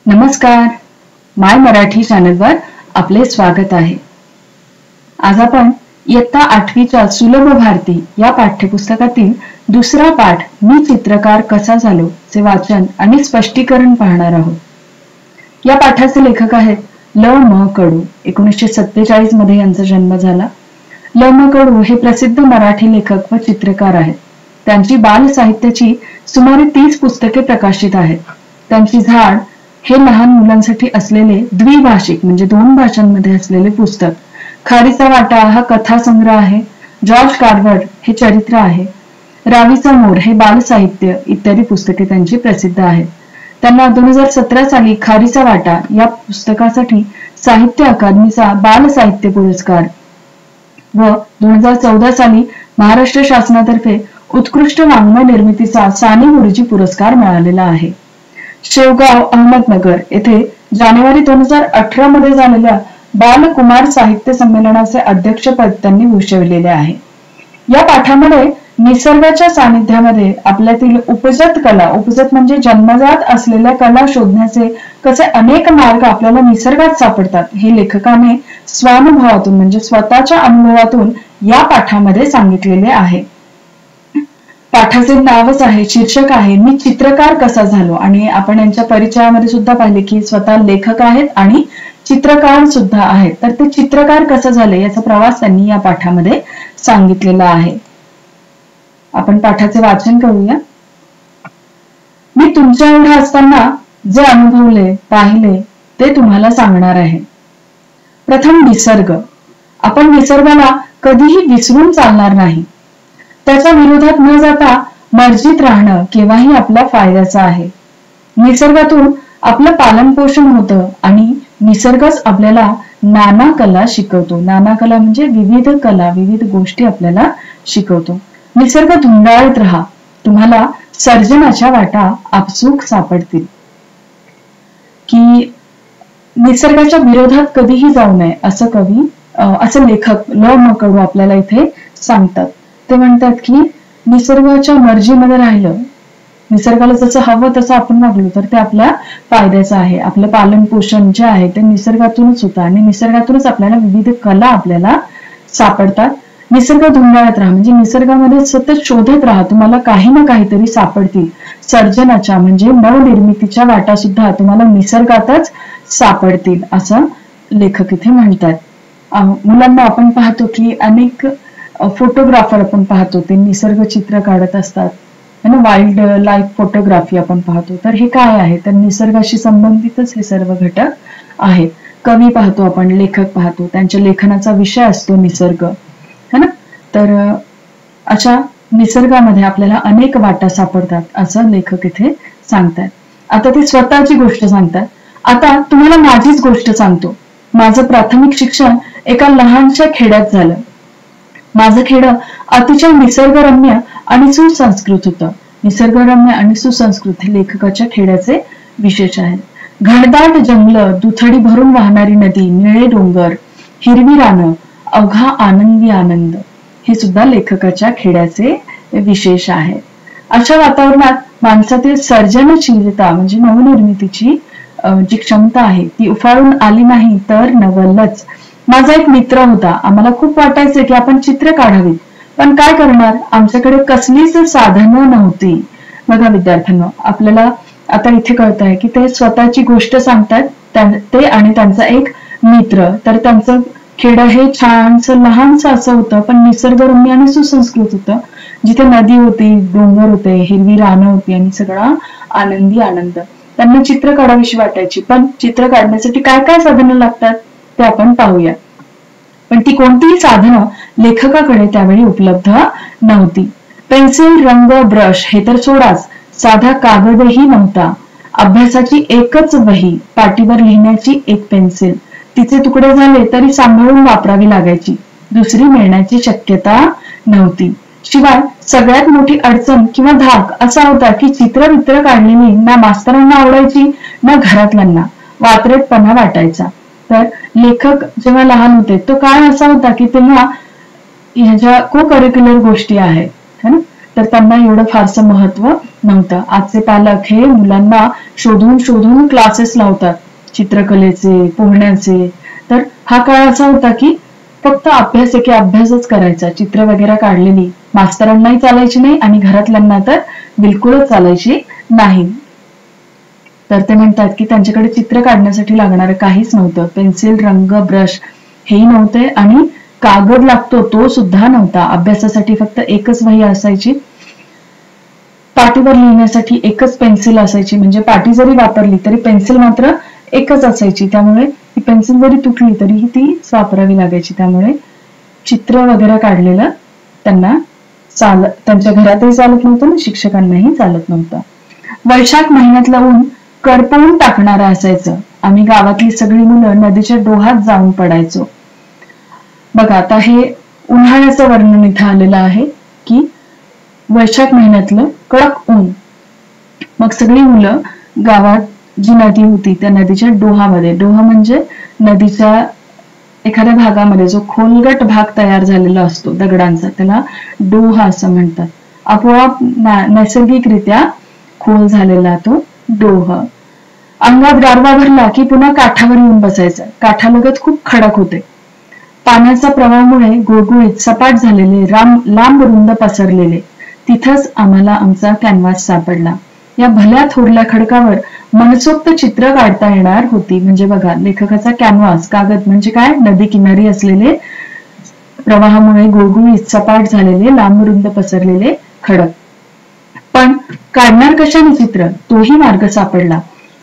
नमस्कार. माय मराठी चॅनलवर आपले स्वागत आहे. आज आपण इयत्ता 8वीच्या सुलभ भारती या पाठ्यपुस्तकातील दुसरा पाठ मी चित्रकार कसा झालो चे वाचन आणि स्पष्टीकरण पाहणार आहोत. या पाठाचे लेखक आहेत ल म कडू. 1947 मध्ये यांचा जन्म झाला. ल म कडू हे प्रसिद्ध मराठी लेखक व चित्रकार आहेत. त्यांची बाल साहित्याची सुमारे 30 पुस्तके प्रकाशित आहेत. त्यांची झाड हे लहान मुलांसाठी असलेले द्विभाषिक म्हणजे 2 भाषांमध्ये असलेले पुस्तक, खारीचा वाटा हा कथा संग्रह आहे, जॉर्ज कार्वर हे चरित्र आहे, रावीचा मोर हे बाल साहित्य इत्यादी पुस्तके त्यांची प्रसिद्ध आहेत. त्यांना 2017 साली खारीचा वाटा या पुस्तकासाठी साहित्य अकादमीचा बाल साहित्य पुरस्कार व 2014 साली महाराष्ट्र शासनातर्फे उत्कृष्ट वाङ्मय निर्मितीचा साने गुरुजी पुरस्कार मिळालेला आहे. शेवगाव अहमदनगर येथे जानेवारी 2018 मध्ये झालेल्या बालकुमार साहित्य संमेलनाचे अध्यक्षपद त्यांनी भूषविलेले आहे. या पाठामध्ये निसर्गाच्या सानिध्यामध्ये आपल्यातील उपजत कला, उपजत म्हणजे जन्मजात असलेल्या कला शोधण्याचे कसे अनेक मार्ग आपल्याला निसर्गात सापडतात हे लेखकाने स्वानुभवातून म्हणजे स्वतःच्या अनुभवातून या पाठामध्ये सांगितलेले आहे. पाठाचे नावच आहे, शीर्षक आहे मी चित्रकार कसा झालो. आणि आपण यांच्या परिचयामध्ये सुद्धा पाहिले की स्वतः लेखक आहेत आणि चित्रकार सुद्धा आहेत. तर ते चित्रकार कसं झाले याचा प्रवास त्यांनी या पाठामध्ये सांगितलेला आहे. आपण पाठाचे वाचन करूया. मी तुमच्या एवढा असताना जे अनुभवले पाहिले ते तुम्हाला सांगणार आहे. प्रथम निसर्ग. आपण निसर्गाला कधीही विसरून चालणार नाही. त्याच्या विरोधात न जाता मर्जीत राहणं केव्हाही आपल्या फायद्याचं आहे. निसर्गातून आपलं पालन पोषण होतं आणि निसर्गच आपल्याला नाना कला शिकवतो. नाना कला म्हणजे विविध कला, विविध गोष्टी आपल्याला शिकवतो. निसर्ग धुंडाळत राहा, तुम्हाला सर्जनाच्या वाटा आपसूक सापडतील. की निसर्गाच्या विरोधात कधीही जाऊ नये असं लेखक ल म कडू आपल्याला इथे सांगतात. ते म्हणतात की निसर्गाच्या मर्जीमध्ये राहिलं, निसर्गाला जसं हवं तसं आपण वागलो तर ते आपल्या फायद्याचं आहे. आपलं पालन पोषण जे आहे ते निसर्गातूनच होतं आणि निसर्गातूनच आपल्याला विविध कला आपल्याला सापडतात. निसर्ग धुंडाळत राहा म्हणजे निसर्गामध्ये सतत शोधत राहा, तुम्हाला काही ना काहीतरी सापडतील. सर्जनाच्या म्हणजे नवनिर्मितीच्या वाटा सुद्धा तुम्हाला निसर्गातच सापडतील असं लेखक इथे म्हणतात. मुलांना आपण पाहतो की अनेक फोटोग्राफर आपण पाहतो ते निसर्ग चित्र काढत असतात, वाईल्ड लाईफ फोटोग्राफी आपण पाहतो. तर हे काय आहे तर निसर्गाशी संबंधितच हे सर्व घटक आहेत. कवी पाहतो आपण, लेखक पाहतो, त्यांच्या लेखनाचा विषय असतो निसर्ग, है ना. तर अशा निसर्गामध्ये आपल्याला अनेक वाटा सापडतात असं लेखक इथे सांगतात. आता ते स्वतःची गोष्ट सांगतात. आता तुम्हाला माझीच गोष्ट सांगतो. माझं प्राथमिक शिक्षण एका लहानशा खेड्यात झालं. माझं खेडं अतिशय निसर्गरम्य आणि सुसंस्कृत होतं. निसर्गरम्य आणि सुसंस्कृत हे लेखकाच्या खेड्याचे विशेष आहेत. घनदाट जंगल, दुथडी भरून वाहणारी नदी, निळे डोंगर, हिरवी रानं, अवघा आनंदी आनंद हे सुद्धा लेखकाच्या खेड्याचे विशेष आहे. अशा वातावरणात माणसातील सर्जनशीलता म्हणजे नवनिर्मितीची जी क्षमता आहे ती उफाळून आली नाही तर नवलच. माझा एक मित्र होता. आम्हाला खूप वाटायचे की आपण चित्र काढावीत, पण काय करणार, आमच्याकडे कसलीच साधनं नव्हती. बघा विद्यार्थ्यांनो, आपल्याला आता इथे कळत आहे की ते स्वतःची गोष्ट सांगतात, ते आणि त्यांचा एक मित्र. तर त्यांचं खेडं हे छानसं लहानसं असं होतं, पण निसर्गरम्य आणि सुसंस्कृत होतं, जिथे नदी होती, डोंगर होते, हिरवी रानं होती आणि सगळा आनंदी आनंद. त्यांना चित्र काढावीशी वाटायची, पण चित्र काढण्यासाठी काय काय साधनं लागतात ते आपण पाहूया. पण ती कोणतीही साधनं लेखकाकडे त्यावेळी उपलब्ध नव्हती. पेन्सिल, रंग, ब्रश हे तर सोडाच, साधा कागदही नव्हता. अभ्यासाची एकच वही, पाटीवर लिहिण्याची एक पेन्सिल, तिचे तुकडे झाले तरी सांभाळून वापरावी लागायची. दुसरी मिळण्याची शक्यता नव्हती. शिवाय सगळ्यात मोठी अडचण किंवा धाक असा होता की चित्र काढलेली ना मास्तरांना आवडायची ना घरातल्यांना. वात्रटपणा वाटायचा. तर लेखक जेव्हा लहान होते तो काळ असा होता की तेव्हा ह्या ज्या को करिक्युलर गोष्टी आहेत, है ना, तर त्यांना एवढं फारसं महत्व नव्हतं. आजचे पालक हे मुलांना शोधून शोधून क्लासेस लावतात, चित्रकलेचे, पोहण्याचे. तर हा काळ असा होता की फक्त अभ्यास एके अभ्यासच करायचा, चित्र वगैरे काढलेली मास्तरांनाही चालायची नाही आणि घरातल्यांना तर बिलकुलच चालायची नाही. तर ते म्हणतात की त्यांच्याकडे चित्र काढण्यासाठी लागणारं काहीच नव्हतं. पेन्सिल, रंग, ब्रश हेही नव्हते आणि कागद लागतो तो सुद्धा नव्हता. अभ्यासासाठी फक्त एकच वही असायची, पाटीवर लिहिण्यासाठी एकच पेन्सिल असायची. म्हणजे पाटी जरी वापरली तरी पेन्सिल मात्र एकच असायची. त्यामुळे ती पेन्सिल जरी तुटली तरीही तीच वापरावी लागायची. त्यामुळे चित्र वगैरे काढलेलं त्यांना त्यांच्या घरातही चालत नव्हतं आणि शिक्षकांनाही चालत नव्हतं. वैशाख महिन्यातलं ऊन करपवून टाकणारं असायचं. आम्ही गावातली सगळी मुलं नदीच्या डोहात जाऊन पडायचो. बघा, आता हे उन्हाळ्याचं वर्णन इथं आलेलं आहे की वैशाख महिन्यातलं कडक ऊन. मग सगळी मुलं गावात जी नदी होती त्या नदीच्या डोहामध्ये, डोहा म्हणजे नदीच्या एखाद्या भागामध्ये जो खोलगट भाग तयार झालेला असतो दगडांचा, त्याला डोहा असं म्हणतात. आपोआप नैसर्गिकरित्या खोल झालेला तो डोह. अंगात गारवा भरला की पुन्हा काठावर येऊन बसायचं. काठालगत खूप खडक होते. पाण्याच्या प्रवाहामुळे गुळगुळीत सपाट झालेले, लांब रुंद पसरलेले. तिथंच आम्हाला आमचा कॅनव्हास सापडला. या भल्या थोरल्या खडकावर मनसोक्त चित्र काढता येणार होती. म्हणजे बघा, लेखकाचा कॅनव्हास, कागद म्हणजे काय, नदी किनारी असलेले, प्रवाहामुळे गुळगुळीत सपाट झालेले, लांब रुंद पसरलेले खडक. पण काढणार कशाने चित्र, तोही मार्ग सापडला.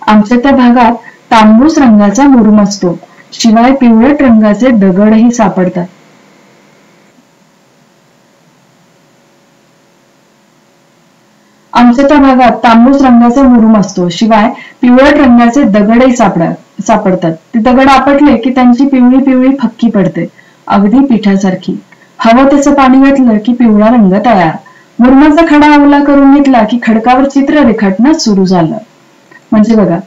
आमच्या त्या भागात तांबूस रंगाचा मुरुम असतो, शिवाय पिवळट रंगाचे दगडही सापडतात. आमच्या त्या भागात तांबूस रंगाचा मुरुम असतो, शिवाय पिवळट रंगाचे दगडही सापडतात. ते दगड आपटले की त्यांची पिवळी पिवळी फक्की पडते, अगदी पिठासारखी. हवं तसं पाणी घातलं की पिवळा रंग तयार. मुरुमाचा खडा ओला करून घेतला की खडकावर चित्र रेखाटणं सुरू झालं. म्हणजे बघा,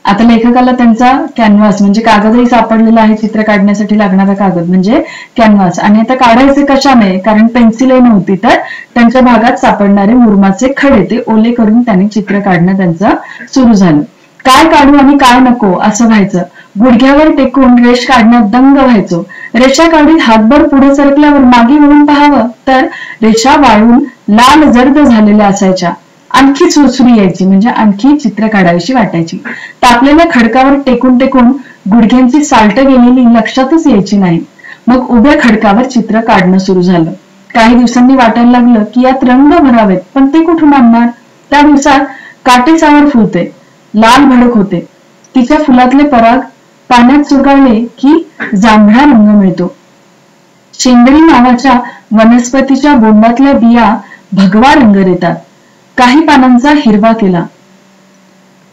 आता लेखकाला त्यांचा कॅनव्हास म्हणजे कागदही सापडलेला आहे, चित्र काढण्यासाठी लागणारा कागद म्हणजे कॅनव्हास. आणि आता काढायचे कशाने, कारण पेन्सिलही नव्हती. तर त्यांच्या भागात सापडणारे मुरुमाचे खडे ते ओले करून त्यांनी चित्र काढणं त्यांचं सुरू झालं. काय काढू आणि काय नको असं व्हायचं. गुडघ्यावर टेकून रेष काढण्यात दंग व्हायचो. रेषा काढीत हातभर पुढे सरकल्यावर मागे वळून पाहावं तर रेषा वाळून लाल जर्द झालेल्या असायच्या. आणखी सुरसुरी यायची, म्हणजे आणखी चित्र काढावीशी वाटायची. तापलेल्या खडकावर टेकून टेकून गुडघ्यांची साल्ट गेलेली लक्षातच यायची नाही. मग उभ्या खडकावर चित्र काढणं सुरू झालं. काही दिवसांनी वाटायला लागलं की यात रंग भरावेत, पण ते कुठून आणणार. त्या दिवसात काटेसावर फुलते, लाल भडक होते. तिच्या फुलातले पराग पाण्यात चुरगाळले की जांभळा रंग मिळतो. शेंदरी नावाच्या वनस्पतीच्या बोंडातल्या बिया भगवा रंग देतात. काही पानांचा हिरवा केला,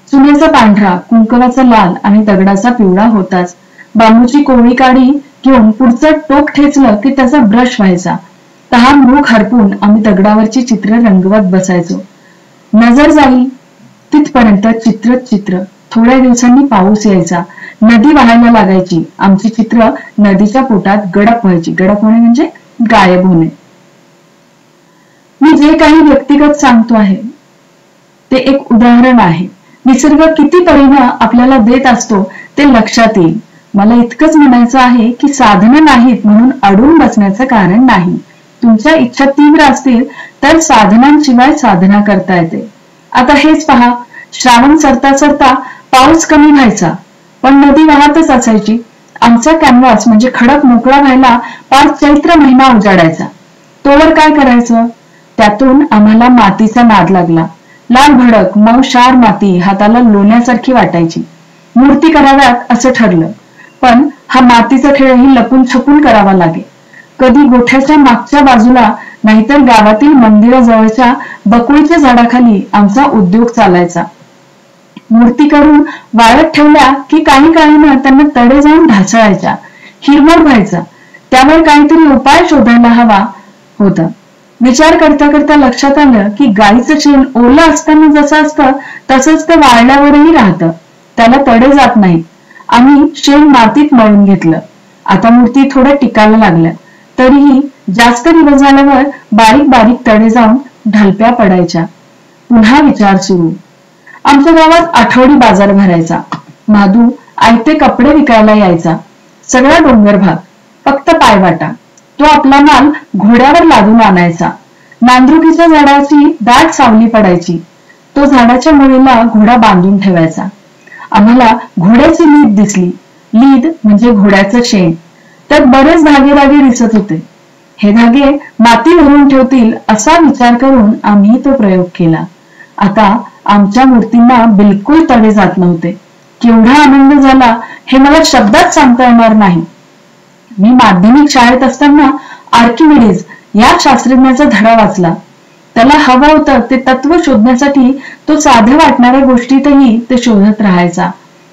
चुन्याचा पांढरा, कुंकवाचा लाल आणि दगडाचा पिवळा होताच. बांबूची कोवळी काडी घेऊन पुढचं टोक ठेचलं की त्याचा ब्रश व्हायचा. तहान भूक हरपून आम्ही दगडावरची चित्र रंगवत बसायचो. नजर जाईल तिथपर्यंत चित्रच चित्र. थोड्या दिवसांनी पाऊस यायचा, नदी वाहायला लागायची. आमची चित्र नदीच्या पोटात गडप व्हायची. गडप होणे म्हणजे गायब होणे. मी जे काही व्यक्तिगत सांगतो आहे ते एक उदाहरण आहे. निसर्ग किती परीनं आपल्याला देत असतो ते लक्षात येईल. मला इतकंच म्हणायचं आहे की साधनं नाहीत म्हणून अडून बसण्याचं कारण नाही. तुमच्या इच्छा तीव्र असतील तर साधनांशिवाय साधना करता येते. आता हेच पहा, श्रावण सरता सरता पाऊस कमी व्हायचा, पण नदी वाहतच असायची. आमचा कॅनव्हास म्हणजे खडक मोकळा व्हायला पार चैत्र महिना उजाडायचा. तोवर काय करायचं, त्यातून आम्हाला मातीचा नाद लागला. लाल भडक मऊ क्षार माती हाताला लोण्यासारखी वाटायची. मूर्ती कराव्यात असं ठरलं, पण हा मातीचा खेळही लपून छपून करावा लागे. कधी गोठ्याच्या मागच्या बाजूला नाहीतर गावातील मंदिराजवळच्या बकुळीच्या झाडाखाली आमचा उद्योग चालायचा. मूर्ती करून वाळत ठेवल्या की काही काळानं त्यांना तडे जाऊन ढासळायच्या, हिरवळ व्हायचा. त्यावर काहीतरी उपाय शोधायला हवा होता. विचार करता करता लक्षात आलं की गाईचं शेण ओलं असताना जसं असतं तसंच ते वाळल्यावरही राहतं, त्याला तडे जात नाहीत. आम्ही शेण मातीत मळून घेतलं. आता मूर्ती थोड्या टिकायला लागल्या, तरीही जास्त दिवस झाल्यावर बारीक बारीक तडे जाऊन ढलप्या पडायच्या. पुन्हा विचार सुरू. आमच्या गावात आठवडी बाजार भरायचा. माधू आयते कपडे विकायला यायचा. सगळा डोंगर भाग, फक्त पायवाटा. तो आपला माल घोड्यावर लादून आणायचा. नांदरुकीच्या झाडाची दाट सावली पडायची. तो झाडाच्या मुळीला घोडा बांधून ठेवायचा. आम्हाला घोड्याची लीद दिसली. लीद म्हणजे घोड्याचं शेण. त्यात बरेच धागे दिसत होते. हे धागे माती भरून ठेवतील असा विचार करून आम्ही तो प्रयोग केला. आता आमच्या मूर्तींना बिलकुल तडे जात नव्हते. केवढा आनंद झाला हे मला शब्दात सांगता येणार नाही. मी माध्यमिक शाळेत असताना आर्किमिडीज या शास्त्रज्ञाचा धडा वाचला. त्याला हवं होतं ते तत्व शोधण्यासाठी तो साध्या वाटणाऱ्या गोष्टीतही ते शोधत राहायचा.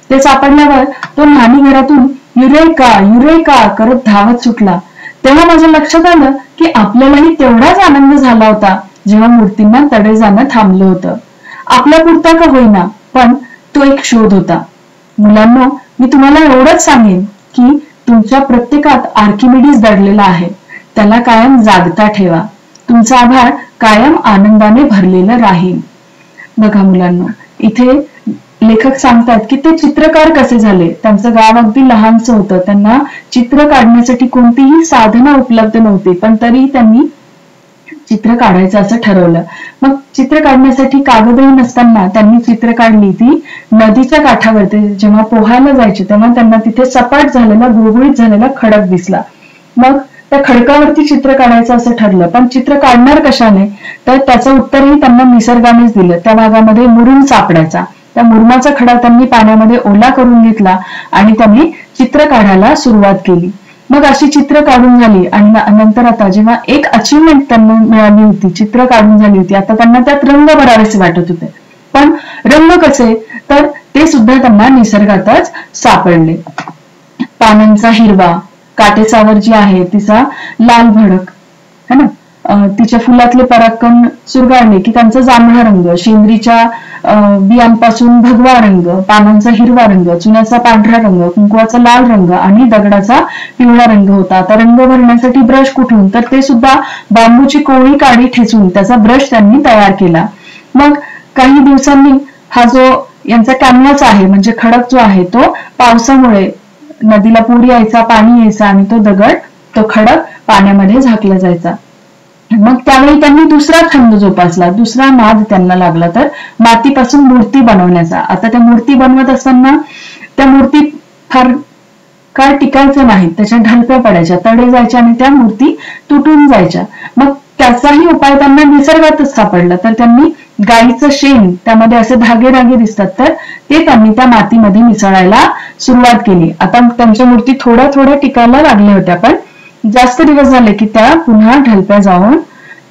ते सापडल्यावर तो न्हाणी घरातून युरेका युरेका करत धावत सुटला. तेव्हा माझ्या लक्षात आलं की आपल्यालाही तेवढाच आनंद झाला होता जेव्हा मूर्तींना तडे जाणं थांबलं होतं. आपल्या पुरता का होईना, पण तो एक शोध होता. मुलांनो, मी तुम्हाला एवढंच सांगेन की तुमच्या प्रत्येकात आर्किमिडीज दडलेला आहे. त्याला कायम जागता ठेवा. तुमचा आभाळ कायम आनंदाने भरलेलं राहील. बघा मुलांनो, इथे लेखक सांगतात की ते चित्रकार कसे झाले. त्यांचं गाव अगदी लहानसं होतं. त्यांना चित्र काढण्यासाठी कोणतीही साधनं उपलब्ध नव्हती, पण तरी त्यांनी चित्र काढायचं असं ठरवलं. मग चित्र काढण्यासाठी कागदही नसताना त्यांनी चित्र काढली ती नदीच्या काठावरती. जेव्हा पोहायला जायचे तेव्हा त्यांना तिथे सपाट झालेला गुळगुळीत झालेला खडक दिसला. मग त्या खडकावरती चित्र काढायचं असं ठरलं. पण चित्र काढणार कशाने, तर त्याचं उत्तरही त्यांना निसर्गानेच दिलं. त्या भागामध्ये मुरुम सापडायचा. त्या मुरुमाचा खडा त्यांनी पाण्यामध्ये ओला करून घेतला आणि त्यांनी चित्र काढायला सुरुवात केली. मग अशी चित्र काढून झाली आणि नंतर आता जेव्हा एक अचिव्हमेंट त्यांना मिळाली होती, चित्र काढून झाली होती, आता त्यांना त्यात रंग भरावेसे वाटत होते. पण रंग कसे, तर ते सुद्धा त्यांना निसर्गातच सापडले. पानांचा हिरवा, काटेसावर जी आहे तिचा लाल भडक है ना, तिच्या फुलातले परागकण चुरगाळले की त्यांचा जांभळा रंग, शेंद्रीच्या बियांपासून भगवा रंग, पानांचा हिरवा रंग, चुन्याचा पांढरा रंग, कुंकवाचा लाल रंग आणि दगडाचा पिवळा रंग होता. आता रंग भरण्यासाठी ब्रश कुठून, तर ते सुद्धा बांबूची कोवळी काडी ठेचून त्याचा ब्रश त्यांनी तयार केला. मग काही दिवसांनी हा जो यांचा कॅनव्हास आहे म्हणजे खडक जो आहे तो पावसामुळे नदीला पूर यायचा, पाणी यायचं आणि तो दगड, तो खडक पाण्यामध्ये झाकला जायचा. मग त्यावेळी त्यांनी दुसरा छंद जोपासला, दुसरा नाद त्यांना लागला, तर मातीपासून मूर्ती बनवण्याचा. आता त्या मूर्ती बनवत असताना त्या मूर्ती फार काळ टिकायचं नाही, त्याच्या ढलप्या पडायच्या, तडे जायच्या आणि त्या मूर्ती तुटून जायच्या. मग त्याचाही उपाय त्यांना निसर्गातच सापडला. तर त्यांनी गाईचं शेण, त्यामध्ये असे धागे दिसतात, तर ते त्यांनी त्या मातीमध्ये मिसळायला सुरुवात केली. आता त्यांच्या मूर्ती थोड्या टिकायला लागल्या होत्या, पण जास्त दिवस झाले की त्या पुन्हा ढलप्या जाऊन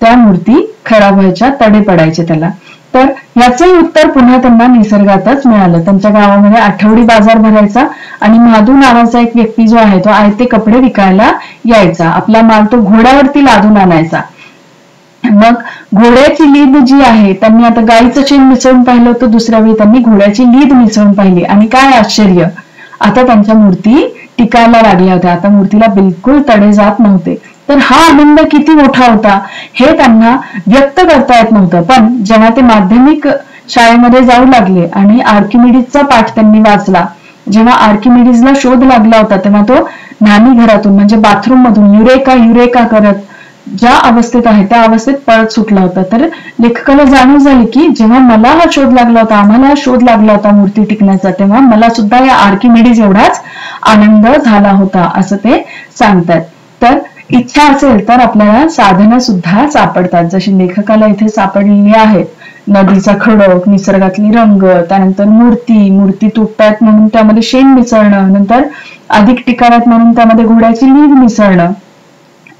त्या मूर्ती खराब व्हायच्या, तडे पडायचे त्याला. तर याचंही उत्तर पुन्हा त्यांना निसर्गातच मिळालं. त्यांच्या गावामध्ये आठवडी बाजार भरायचा आणि माधू नावाचा एक व्यक्ती जो आहे तो आयते कपडे विकायला यायचा. आपला माल तो घोड्यावरती लादून आणायचा. मग घोड्याची लीद जी आहे, त्यांनी आता गाईचं शेण मिसळून पाहिलं होतं, दुसऱ्या वेळी त्यांनी घोड्याची लीद मिसळून पाहिली आणि काय आश्चर्य, आता त्यांच्या मूर्ती टिकायला लागल्या होत्या. आता मूर्तीला बिलकुल तडे जात नव्हते. तर हा आनंद किती मोठा होता हे त्यांना व्यक्त करता येत नव्हतं. पण जेव्हा ते माध्यमिक शाळेमध्ये जाऊ लागले आणि आर्किमिडीजचा पाठ त्यांनी वाचला, जेव्हा आर्किमिडीजला शोध लागला होता तेव्हा तो न्हाणी घरातून म्हणजे बाथरूम मधून युरेका युरेका करत ज्या अवस्थेत आहे त्या अवस्थेत पळत सुटला होता. तर लेखकाला जाणीव झाली की जेव्हा मला हा शोध लागला होता, आम्हाला हा शोध लागला होता मूर्ती टिकण्याचा, तेव्हा मला सुद्धा या आर्किमिडीज एवढाच आनंद झाला होता असं ते सांगतात. तर इच्छा असेल तर आपल्याला साधनं सुद्धा सापडतात, जशी लेखकाला इथे सापडलेली आहेत. नदीचा खडक, निसर्गातली रंग, त्यानंतर मूर्ती तुटतात म्हणून त्यामध्ये शेण मिसळणं, नंतर अधिक टिकाव्यात म्हणून त्यामध्ये घोड्याची लीद मिसळणं,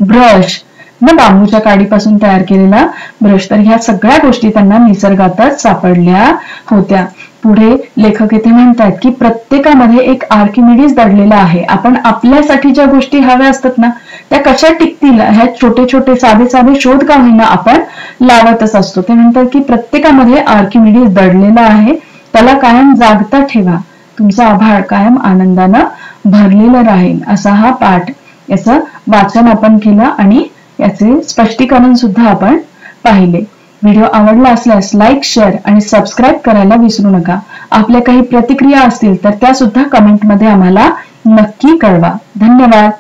ब्रश बांबूच्या काडीपासून तयार केलेला ब्रश. तर ह्या सगळ्या गोष्टी त्यांना निसर्गातच सापडल्या होत्या. पुढे लेखक इथे म्हणतात की प्रत्येकामध्ये एक आर्किमिडीज दडलेला आहे. आपण आपल्यासाठी ज्या गोष्टी हव्या असतात ना त्या कशा टिकतील ह्या छोटे साधे शोध का होईना आपण लावतच असतो. ते म्हणतात की प्रत्येकामध्ये आर्किमिडीज दडलेला आहे, त्याला कायम जागता ठेवा, तुमचा आभाळ कायम आनंदानं भरलेलं राहील. असा हा पाठ, याचं वाचन आपण केलं आणि याचे स्पष्टीकरण सुद्धा आपण पाहिले. व्हिडिओ आवडला असल्यास लाईक, शेअर आणि सबस्क्राईब करायला विसरू नका. आपल्या काही प्रतिक्रिया असतील तर त्या सुद्धा कमेंटमध्ये आम्हाला नक्की कळवा. धन्यवाद.